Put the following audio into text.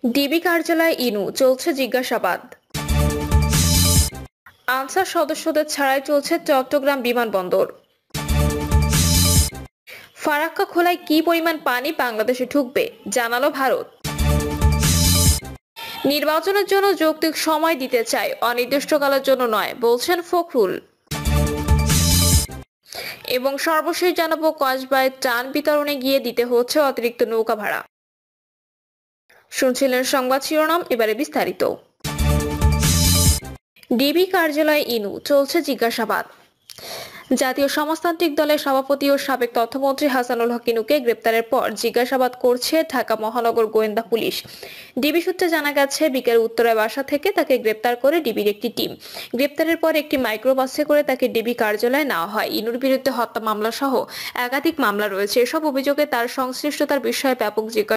DB কার্যালয়ে ইনু, চলছে জিজ্ঞাসাবাদ। আনসার সদস্যদের ছাড়াই চলছে চট্টগ্রাম বিমানবন্দর। ফারাক্কা খোলায় কি পরিমাণ পানি বাংলাদেশে ঢুকবে জানালো ভারত। নির্বাচনের জন্য যৌক্তিক সময় দিতে চায়, অনির্দিষ্টকালের জন্য নয় বলছেন ফখরুল। এবং সর্বশেষ জানাবো, কসবায় ত্রাণ বিতরণে গিয়ে দিতে হচ্ছে অতিরিক্ত নৌকা ভাড়া। শুনছিলেন সংবাদ শিরোনাম, এবারে বিস্তারিত। ডিবি কার্যালয়ে ইনু, চলছে জিজ্ঞাসাবাদ। জাতীয় সমাজতান্ত্রিক দলের সভাপতি ও সাবেক তথ্যমন্ত্রী হাসানুল হক ইনুকে গ্রেপ্তারের পর জিজ্ঞাসাবাদ করছে ঢাকা মহানগর গোয়েন্দা পুলিশ। ডিবি সূত্রে জানা গেছে, বিকেল উত্তরায় বাসা থেকে তাকে গ্রেপ্তার করে ডিবির একটি টিম। গ্রেপ্তারের পর একটি মাইক্রোবাসে করে তাকে ডিবি কার্যালয়ে নেওয়া হয়। ইনুর বিরুদ্ধে হত্যা মামলা সহ একাধিক মামলা রয়েছে। এসব অভিযোগে তার সংশ্লিষ্টতার বিষয়ে ব্যাপক জিজ্ঞাসা